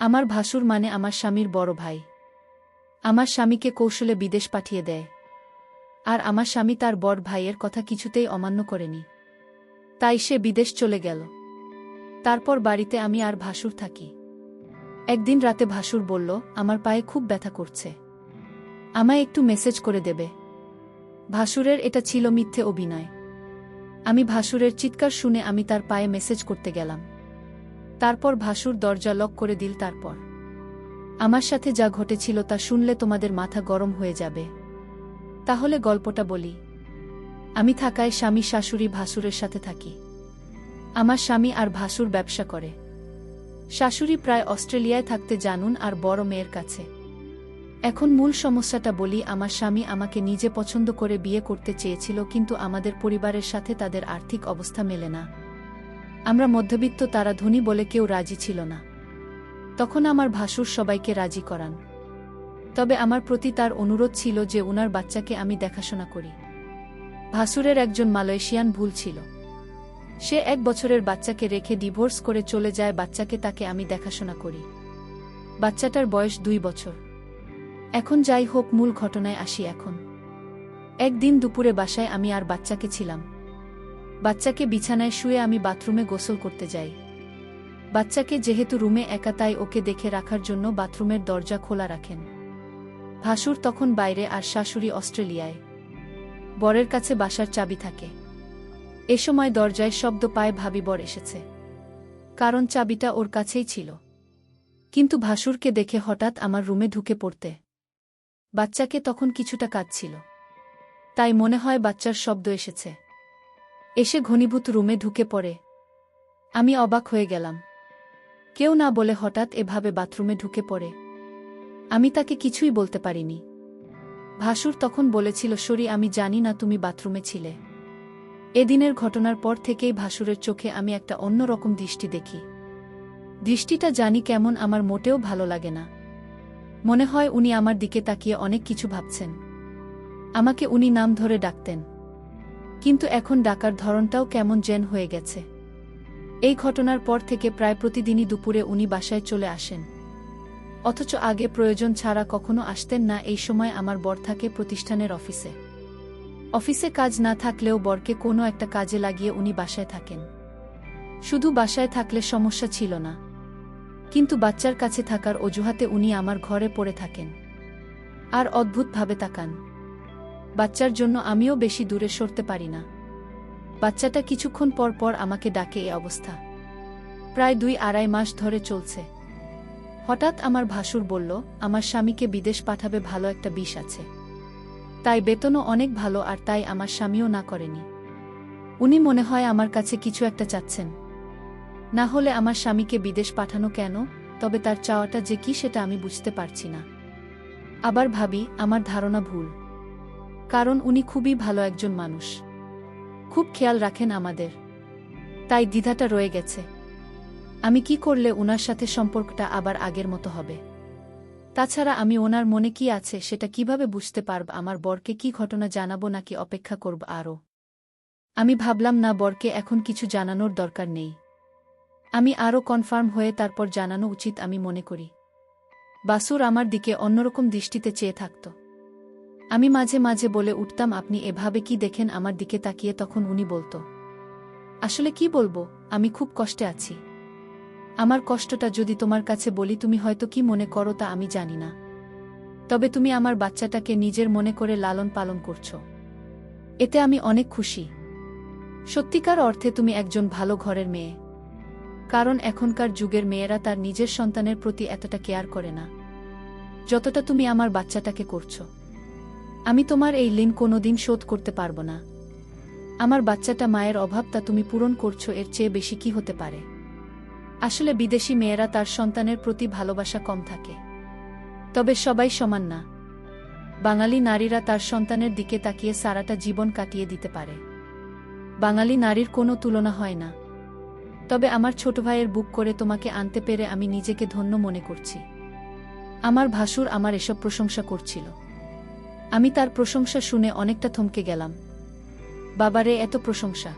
আমার ভাসুর মানে আমার স্বামীর বড় ভাই। আমার স্বামীকে কৌশলে বিদেশ পাঠিয়ে দেয়। আর আমার স্বামী তার বড় ভাইয়ের কথা কিছুতেই অমান্য করেনি। তাই সে বিদেশ চলে গেল। তারপর বাড়িতে আমি আর ভাসুর থাকি। একদিন রাতে ভাসুর বলল, আমার পায়ে খুব ব্যথা করছে, আমায় একটু মেসেজ করে দেবে। ভাসুরের এটা ছিল মিথ্যে অভিনয়। আমি ভাসুরের চিৎকার শুনে আমি তার পায়ে মেসেজ করতে গেলাম। তারপর ভাসুর দরজা লক করে দিল। তারপর আমার সাথে যা ঘটেছিল তা শুনলে তোমাদের মাথা গরম হয়ে যাবে। তাহলে গল্পটা বলি। আমি থাকায় স্বামী শাশুড়ি ভাসুরের সাথে থাকি। আমার স্বামী আর ভাসুর ব্যবসা করে। শাশুড়ি প্রায় অস্ট্রেলিয়ায় থাকতে জানুন আর বড় মেয়ের কাছে। এখন মূল সমস্যাটা বলি। আমার স্বামী আমাকে নিজে পছন্দ করে বিয়ে করতে চেয়েছিল, কিন্তু আমাদের পরিবারের সাথে তাদের আর্থিক অবস্থা মেলে না। আমরা মধ্যবিত্ত, তারা ধনী বলে কেউ রাজি ছিল না। তখন আমার ভাসুর সবাইকে রাজি করান। তবে আমার প্রতি তার অনুরোধ ছিল যে উনার বাচ্চাকে আমি দেখাশোনা করি। ভাসুরের একজন মালয়েশিয়ান ভুল ছিল। সে 1 বছরের বাচ্চাকে রেখে ডিভোর্স করে চলে যায়। বাচ্চাকে তাকে আমি দেখাশোনা করি। বাচ্চাটার বয়স 2 বছর। এখন যাই হোক, মূল ঘটনায় আসি। এখন একদিন দুপুরে বাসায় আমি আর বাচ্চাকে ছিলাম। বাচ্চাকে বিছানায় শুয়ে আমি বাথরুমে গোসল করতে যাই। বাচ্চাকে যেহেতু রুমে একা, তাই ওকে দেখে রাখার জন্য বাথরুমের দরজা খোলা রাখেন। ভাসুর তখন বাইরে আর শাশুড়ি অস্ট্রেলিয়ায়। বরের কাছে বাসার চাবি থাকে। এ সময় দরজায় শব্দ পায় ভাবি বর এসেছে, কারণ চাবিটা ওর কাছেই ছিল। কিন্তু ভাসুরকে দেখে হঠাৎ আমার রুমে ঢুকে পড়তে। বাচ্চাকে তখন কিছুটা কাঁদছিল, তাই মনে হয় বাচ্চার শব্দ এসেছে। এসে ঘনীভূত রুমে ঢুকে পড়ে। আমি অবাক হয়ে গেলাম। কেউ না বলে হঠাৎ এভাবে বাথরুমে ঢুকে পড়ে। আমি তাকে কিছুই বলতে পারিনি। ভাসুর তখন বলেছিল, সরি, আমি জানি না তুমি বাথরুমে ছিলে। এদিনের ঘটনার পর থেকেই ভাসুরের চোখে আমি একটা অন্যরকম দৃষ্টি দেখি। দৃষ্টিটা জানি কেমন, আমার মোটেও ভালো লাগে না। মনে হয় উনি আমার দিকে তাকিয়ে অনেক কিছু ভাবছেন। আমাকে উনি নাম ধরে ডাকতেন, কিন্তু এখন ডাকার ধরনটাও কেমন যেন হয়ে গেছে। এই ঘটনার পর থেকে প্রায় প্রতিদিনই দুপুরে উনি বাসায় চলে আসেন, অথচ আগে প্রয়োজন ছাড়া কখনো আসতেন না। এই সময় আমার বর থাকে প্রতিষ্ঠানের অফিসে। অফিসে কাজ না থাকলেও বরকে কোনো একটা কাজে লাগিয়ে উনি বাসায় থাকেন। শুধু বাসায় থাকলে সমস্যা ছিল না, কিন্তু বাচ্চার কাছে থাকার অজুহাতে উনি আমার ঘরে পড়ে থাকেন আর অদ্ভুতভাবে তাকান। বাচ্চার জন্য আমিও বেশি দূরে সরতে পারি না। বাচ্চাটা কিছুক্ষণ পর পর আমাকে ডাকে। এ অবস্থা প্রায় 2-2.5 মাস ধরে চলছে। হঠাৎ আমার ভাসুর বলল, আমার স্বামীকে বিদেশ পাঠাবে, ভালো একটা বিষ আছে, তাই বেতনও অনেক ভালো, আর তাই আমার স্বামীও না করেনি। উনি মনে হয় আমার কাছে কিছু একটা চাচ্ছেন। না হলে আমার স্বামীকে বিদেশ পাঠানো কেন? তবে তার চাওয়াটা যে কি সেটা আমি বুঝতে পারছি না। আবার ভাবি আমার ধারণা ভুল, কারণ উনি খুবই ভালো একজন মানুষ, খুব খেয়াল রাখেন আমাদের। তাই দ্বিধাটা রয়ে গেছে। আমি কি করলে ওনার সাথে সম্পর্কটা আবার আগের মতো হবে? তাছাড়া আমি ওনার মনে কি আছে সেটা কিভাবে বুঝতে পারব? আমার বরকে কি ঘটনা জানাবো নাকি অপেক্ষা করব আরও? আমি ভাবলাম না, বরকে এখন কিছু জানানোর দরকার নেই। আমি আরও কনফার্ম হয়ে তারপর জানানো উচিত আমি মনে করি। বাসুর আমার দিকে অন্যরকম দৃষ্টিতে চেয়ে থাকত। আমি মাঝে মাঝে বলে উঠতাম, আপনি এভাবে কি দেখেন আমার দিকে তাকিয়ে? তখন উনি বলতো, আসলে কি বলবো, আমি খুব কষ্টে আছি। আমার কষ্টটা যদি তোমার কাছে বলি তুমি হয়তো কি মনে করো তা আমি জানি না, তবে তুমি আমার বাচ্চাটাকে নিজের মনে করে লালন পালন করছো, এতে আমি অনেক খুশি। সত্যিকার অর্থে তুমি একজন ভালো ঘরের মেয়ে, কারণ এখনকার যুগের মেয়েরা তার নিজের সন্তানের প্রতি এতটা কেয়ার করে না যতটা তুমি আমার বাচ্চাটাকে করছো। আমি তোমার এই ঋণ কোনোদিন শোধ করতে পারবো না। আমার বাচ্চাটা মায়ের অভাব তা তুমি পূরণ করছো, এর চেয়ে বেশি কি হতে পারে? আসলে বিদেশি মেয়েরা তার সন্তানের প্রতি ভালোবাসা কম থাকে, তবে সবাই সমান না। বাঙালি নারীরা তার সন্তানের দিকে তাকিয়ে সারাটা জীবন কাটিয়ে দিতে পারে। বাঙালি নারীর কোনো তুলনা হয় না। তবে আমার ছোট ভাইয়ের বুক করে তোমাকে আনতে পেরে আমি নিজেকে ধন্য মনে করছি। আমার ভাসুর আমার এসব প্রশংসা করছিল। আমি তার প্রশংসা শুনে অনেকটা থমকে গেলাম। বাবারে, এত প্রশংসা!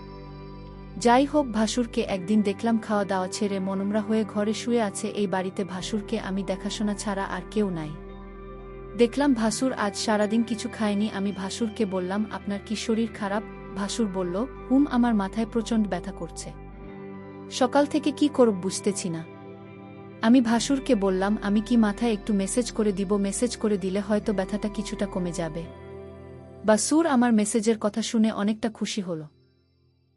যাই হোক, ভাসুরকে একদিন দেখলাম খাওয়া দাওয়া ছেড়ে মনমরা হয়ে ঘরে শুয়ে আছে। এই বাড়িতে ভাসুরকে আমি দেখাশোনা ছাড়া আর কেউ নাই। দেখলাম ভাসুর আজ সারাদিন কিছু খায়নি। আমি ভাসুরকে বললাম, আপনার কি শরীর খারাপ? ভাসুর বলল, আমার মাথায় প্রচণ্ড ব্যথা করছে, সকাল থেকে কি করব বুঝতেছি না। আমি ভাসুরকে বললাম, আমি কি মাথায় একটু মেসেজ করে দিব? মেসেজ করে দিলে হয়তো ব্যথাটা কিছুটা কমে যাবে। ভাসুর আমার মেসেজের কথা শুনে অনেকটা খুশি হল।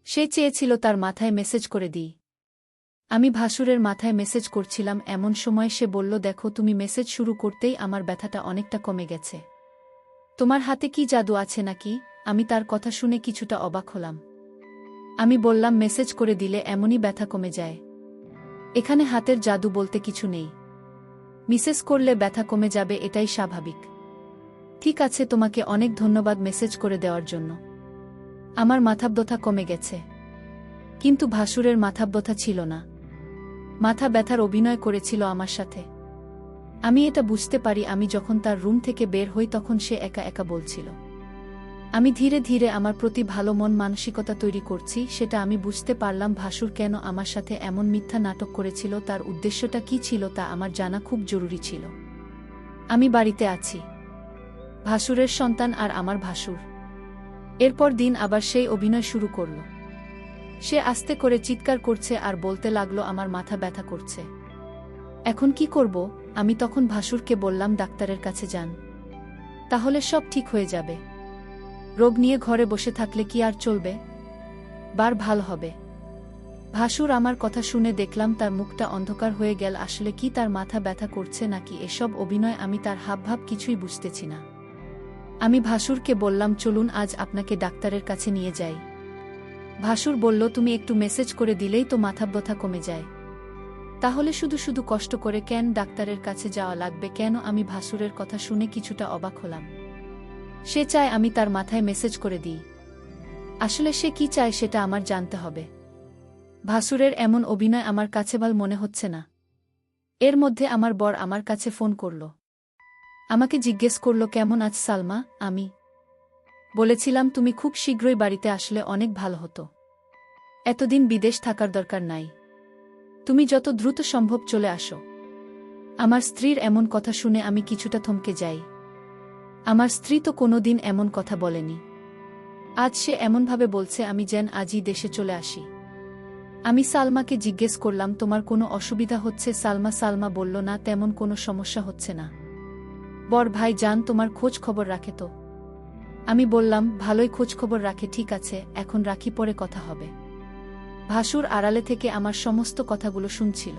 সে চেয়েছিল তার মাথায় মেসেজ করে দিই। আমি ভাসুরের মাথায় মেসেজ করছিলাম, এমন সময় সে বলল, দেখো, তুমি মেসেজ শুরু করতেই আমার ব্যথাটা অনেকটা কমে গেছে। তোমার হাতে কি জাদু আছে নাকি? আমি তার কথা শুনে কিছুটা অবাক হলাম। আমি বললাম, মেসেজ করে দিলে এমনই ব্যথা কমে যায়? এখানে হাতের জাদু বলতে কিছু নেই। মেসেজ করলে ব্যথা কমে যাবে, এটাই স্বাভাবিক। ঠিক আছে, তোমাকে অনেক ধন্যবাদ মেসেজ করে দেওয়ার জন্য। আমার মাথাব্যথা কমে গেছে। কিন্তু ভাসুরের মাথাব্যথা ছিল না। মাথা ব্যথার অভিনয় করেছিল আমার সাথে। আমি এটা বুঝতে পারি। আমি যখন তার রুম থেকে বের হই তখন সে একা একা বলছিল। আমি ধীরে ধীরে আমার প্রতি ভালো মন মানসিকতা তৈরি করছি, সেটা আমি বুঝতে পারলাম। ভাসুর কেন আমার সাথে এমন মিথ্যা নাটক করেছিল, তার উদ্দেশ্যটা কি ছিল তা আমার জানা খুব জরুরি ছিল। আমি বাড়িতে আছি, ভাসুরের সন্তান আর আমার ভাসুর। এরপর দিন আবার সেই অভিনয় শুরু করল। সে আস্তে করে চিৎকার করছে আর বলতে লাগলো, আমার মাথা ব্যথা করছে। এখন কি করব? আমি তখন ভাসুরকে বললাম, ডাক্তারের কাছে যান, তাহলে সব ঠিক হয়ে যাবে। রোগ নিয়ে ঘরে বসে থাকলে কি আর চলবে? বার ভালো হবে। ভাসুর আমার কথা শুনে দেখলাম তার মুখটা অন্ধকার হয়ে গেল। আসলে কি তার মাথা ব্যথা করছে নাকি এসব অভিনয়? আমি তার হাবভাব কিছুই বুঝতেছি না। আমি ভাসুরকে বললাম, চলুন আজ আপনাকে ডাক্তারের কাছে নিয়ে যাই। ভাসুর বলল, তুমি একটু মেসেজ করে দিলেই তো মাথাব্যথা কমে যায়, তাহলে শুধু শুধু কষ্ট করে কেন ডাক্তারের কাছে যাওয়া লাগবে কেন? আমি ভাসুরের কথা শুনে কিছুটা অবাক হলাম। সে চায় আমি তার মাথায় মেসেজ করে দিই। আসলে সে কি চায় সেটা আমার জানতে হবে। ভাসুরের এমন অভিনয় আমার কাছে ভালো মনে হচ্ছে না। এর মধ্যে আমার বর আমার কাছে ফোন করল। আমাকে জিজ্ঞেস করল, কেমন আছ সালমা? আমি বলেছিলাম, তুমি খুব শীঘ্রই বাড়িতে আসলে অনেক ভালো হতো। এতদিন বিদেশ থাকার দরকার নাই, তুমি যত দ্রুত সম্ভব চলে আসো। আমার স্ত্রীর এমন কথা শুনে আমি কিছুটা থমকে যাই। আমার স্ত্রী তো কোনোদিন এমন কথা বলেনি। আজ সে এমনভাবে বলছে আমি যেন আজই দেশে চলে আসি। আমি সালমাকে জিজ্ঞেস করলাম, তোমার কোনো অসুবিধা হচ্ছে? সালমা বলল, না, তেমন কোনো সমস্যা হচ্ছে না। বর ভাই জান তোমার খোঁজ খবর রাখে তো? আমি বললাম, ভালোই খোঁজ খবর রাখে। ঠিক আছে, এখন রাখি, পরে কথা হবে। ভাসুর আড়ালে থেকে আমার সমস্ত কথাগুলো শুনছিল।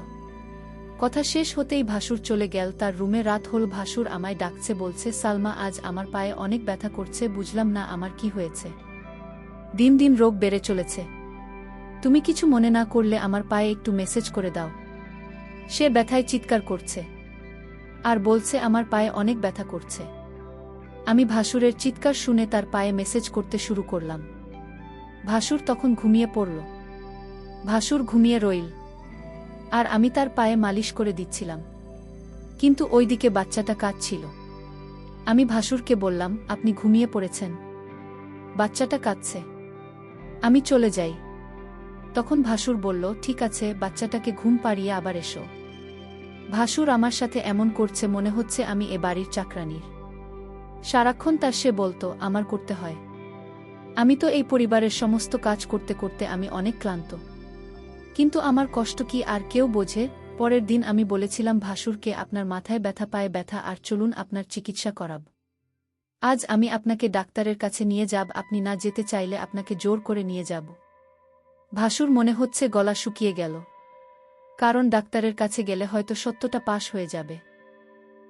কথা শেষ হতেই ভাসুর চলে গেল তার রুমে। রাত হল। ভাসুর আমায় ডাকছে, বলছে, সালমা, আজ আমার পায়ে অনেক ব্যথা করছে। বুঝলাম না আমার কি হয়েছে। দিন দিন রোগ বেড়ে চলেছে। তুমি কিছু মনে না করলে আমার পায়ে একটু মেসেজ করে দাও। সে ব্যথায় চিৎকার করছে আর বলছে আমার পায়ে অনেক ব্যথা করছে। আমি ভাসুরের চিৎকার শুনে তার পায়ে মেসেজ করতে শুরু করলাম। ভাসুর তখন ঘুমিয়ে পড়ল। ভাসুর ঘুমিয়ে রইল আর আমি তার পায়ে মালিশ করে দিচ্ছিলাম। কিন্তু ওইদিকে বাচ্চাটা কাঁদছিল। আমি ভাসুরকে বললাম, আপনি ঘুমিয়ে পড়েছেন, বাচ্চাটা কাঁদছে, আমি চলে যাই। তখন ভাসুর বলল, ঠিক আছে, বাচ্চাটাকে ঘুম পাড়িয়ে আবার এসো। ভাসুর আমার সাথে এমন করছে মনে হচ্ছে আমি এ বাড়ির চাকরানির। সারাক্ষণ তার সে বলতো আমার করতে হয়। আমি তো এই পরিবারের সমস্ত কাজ করতে করতে আমি অনেক ক্লান্ত, কিন্তু আমার কষ্ট কি আর কেউ বোঝে? পরের দিন আমি বলেছিলাম ভাসুরকে, আপনার মাথায় ব্যথা, পায়ে ব্যথা, আর চলুন আপনার চিকিৎসা করাব। আজ আমি আপনাকে ডাক্তারের কাছে নিয়ে যাব, আপনি না যেতে চাইলে আপনাকে জোর করে নিয়ে যাব। ভাসুর মনে হচ্ছে গলা শুকিয়ে গেল, কারণ ডাক্তারের কাছে গেলে হয়তো সত্যটা পাশ হয়ে যাবে,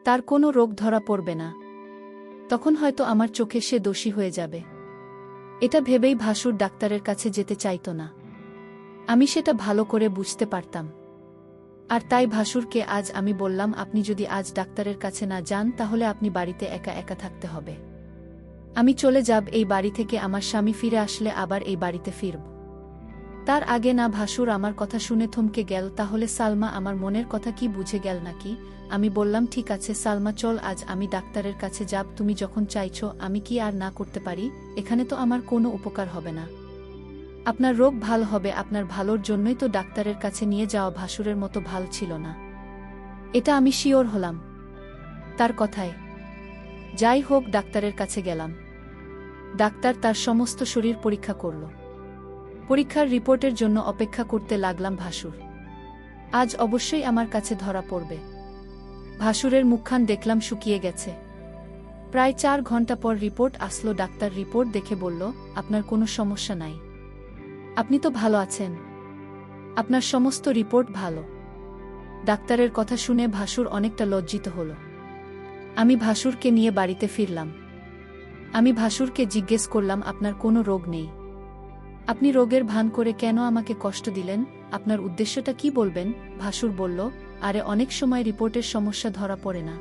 তার কোনো রোগ ধরা পড়বে না, তখন হয়তো আমার চোখে সে দোষী হয়ে যাবে। এটা ভেবেই ভাসুর ডাক্তারের কাছে যেতে চাইত না। আমি সেটা ভালো করে বুঝতে পারতাম। আর তাই ভাসুরকে আজ আমি বললাম, আপনি যদি আজ ডাক্তারের কাছে না যান তাহলে আপনি বাড়িতে একা একা থাকতে হবে। আমি চলে যাব এই বাড়ি থেকে, আমার স্বামী ফিরে আসলে আবার এই বাড়িতে ফিরব। তার আগে না। ভাসুর আমার কথা শুনে থমকে গেল। তাহলে সালমা আমার মনের কথা কি বুঝে গেল নাকি? আমি বললাম, ঠিক আছে সালমা, চল আজ আমি ডাক্তারের কাছে যাব, তুমি যখন চাইছো। আমি কি আর না করতে পারি? এখানে তো আমার কোনো উপকার হবে না। আপনার রোগ ভাল হবে, আপনার ভালোর জন্যই তো ডাক্তারের কাছে নিয়ে যাওয়া ভাসুরের মতো ভাল ছিল না। এটা আমি শিওর হলাম তার কথায়। যাই হোক, ডাক্তারের কাছে গেলাম। ডাক্তার তার সমস্ত শরীর পরীক্ষা করল। পরীক্ষার রিপোর্টের জন্য অপেক্ষা করতে লাগলাম। ভাসুর আজ অবশ্যই আমার কাছে ধরা পড়বে। ভাসুরের মুখখান দেখলাম শুকিয়ে গেছে। প্রায় 4 ঘন্টা পর রিপোর্ট আসলো। ডাক্তার রিপোর্ট দেখে বলল, আপনার কোনো সমস্যা নাই, আপনি তো ভালো আছেন, আপনার সমস্ত রিপোর্ট ভালো। ডাক্তারের কথা শুনে ভাসুর অনেকটা লজ্জিত হল। আমি ভাসুরকে নিয়ে বাড়িতে ফিরলাম। আমি ভাসুরকে জিজ্ঞেস করলাম, আপনার কোনো রোগ নেই, আপনি রোগের ভান করে কেন আমাকে কষ্ট দিলেন? আপনার উদ্দেশ্যটা কি বলবেন? ভাসুর বলল, আরে অনেক সময় রিপোর্টের সমস্যা ধরা পড়ে না,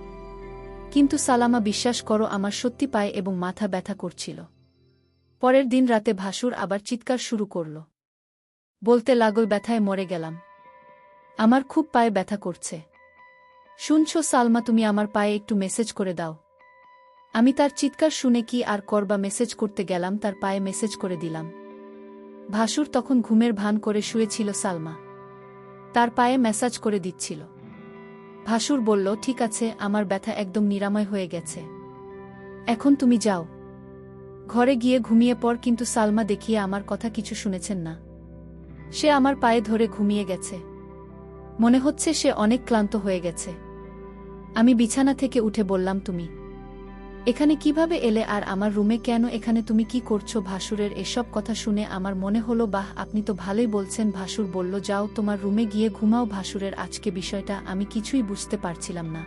কিন্তু সালামা বিশ্বাস করো আমার সত্যি পায়ে এবং মাথা ব্যথা করছিল। পরের দিন রাতে ভাসুর আবার চিৎকার শুরু করল, বলতে লাগল, ব্যথায় মরে গেলাম, আমার খুব পায়ে ব্যথা করছে। শুনছো সালমা, তুমি আমার পায়ে একটু মেসেজ করে দাও। আমি তার চিৎকার শুনে কি আর করবা, মেসেজ করতে গেলাম, তার পায়ে মেসেজ করে দিলাম। ভাসুর তখন ঘুমের ভান করে শুয়েছিল। সালমা তার পায়ে ম্যাসাজ করে দিচ্ছিল। ভাসুর বলল, ঠিক আছে, আমার ব্যথা একদম নিরাময় হয়ে গেছে, এখন তুমি যাও, ঘরে গিয়ে ঘুমিয়ে পড়। কিন্তু সালমা দেখিয়ে আমার কথা কিছু শুনেছেন না। সে আমার পায়ে ধরে ঘুমিয়ে গেছে। মনে হচ্ছে সে অনেক ক্লান্ত হয়ে গেছে। আমি বিছানা থেকে উঠে বললাম, তুমি এখানে কিভাবে এলে, আর আমার রুমে কেন? এখানে তুমি কি করছো? ভাসুরের এসব কথা শুনে আমার মনে হলো, বাহ, আপনি তো ভালোই বলছেন। ভাসুর বলল, যাও তোমার রুমে গিয়ে ঘুমাও। ভাসুরের আজকে বিষয়টা আমি কিছুই বুঝতে পারছিলাম না।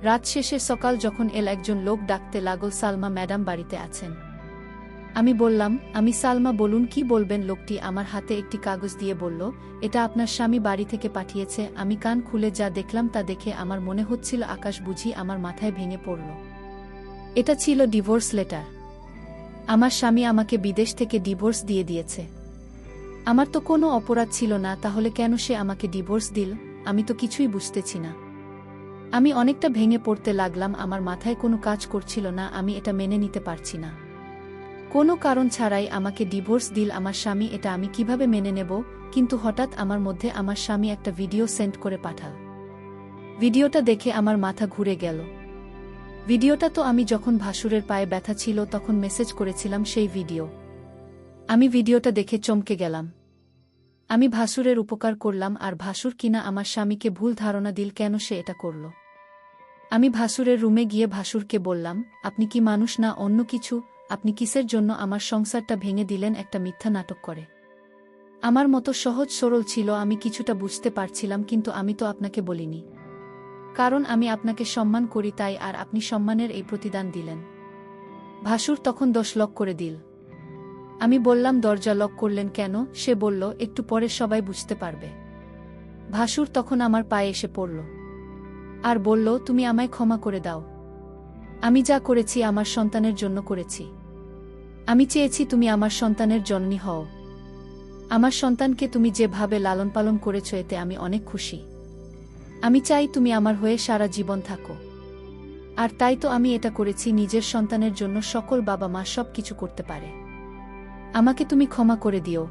রাত শেষে সকাল যখন এল, একজন লোক ডাকতে লাগল, সালমা ম্যাডাম বাড়িতে আছেন? আমি বললাম, আমি সালমা, বলুন কি বলবেন। লোকটি আমার হাতে একটি কাগজ দিয়ে বলল, এটা আপনার স্বামী বাড়ি থেকে পাঠিয়েছে। আমি কান খুলে যা দেখলাম তা দেখে আমার মনে হচ্ছিল আকাশ বুঝি আমার মাথায় ভেঙে পড়ল। এটা ছিল ডিভোর্স লেটার। আমার স্বামী আমাকে বিদেশ থেকে ডিভোর্স দিয়ে দিয়েছে। আমার তো কোনো অপরাধ ছিল না, তাহলে কেন সে আমাকে ডিভোর্স দিল? আমি তো কিছুই বুঝতেছি না। আমি অনেকটা ভেঙে পড়তে লাগলাম, আমার মাথায় কোনো কাজ করছিল না, আমি এটা মেনে নিতে পারছি না। কোনো কারণ ছাড়াই আমাকে ডিভোর্স দিল আমার স্বামী, এটা আমি কিভাবে মেনে নেব? কিন্তু হঠাৎ আমার মধ্যে আমার স্বামী একটা ভিডিও সেন্ড করে পাঠাল। ভিডিওটা দেখে আমার মাথা ঘুরে গেল। ভিডিওটা তো আমি যখন ভাসুরের পায়ে ব্যথা ছিল তখন মেসেজ করেছিলাম সেই ভিডিও। আমি ভিডিওটা দেখে চমকে গেলাম। আমি ভাসুরের উপকার করলাম, আর ভাসুর কিনা আমার স্বামীকে ভুল ধারণা দিল কেন সে এটা করল। আমি ভাসুরের রুমে গিয়ে ভাসুরকে বললাম, আপনি কি মানুষ না অন্য কিছু? আপনি কিসের জন্য আমার সংসারটা ভেঙে দিলেন একটা মিথ্যা নাটক করে? আমার মতো সহজ সরল ছিল, আমি কিছুটা বুঝতে পারছিলাম, কিন্তু আমি তো আপনাকে বলিনি, কারণ আমি আপনাকে সম্মান করি তাই, আর আপনি সম্মানের এই প্রতিদান দিলেন। ভাসুর তখন 10 লক করে দিল। আমি বললাম, দরজা লক করলেন কেন? সে বলল, একটু পরে সবাই বুঝতে পারবে। ভাসুর তখন আমার পায়ে এসে পড়ল আর বলল, তুমি আমায় ক্ষমা করে দাও, আমি যা করেছি আমার সন্তানের জন্য করেছি। আমি চেয়েছি তুমি আমার সন্তানের জননী হও। আমার সন্তানকে তুমি যেভাবে লালন পালন করেছ এতে আমি অনেক খুশি। আমি চাই তুমি আমার হয়ে সারা জীবন থাকো। আর তাই তো আমি এটা করেছি, নিজের সন্তানের জন্য সকল বাবা মা সব কিছু করতে পারে। আমাকে তুমি ক্ষমা করে দিও।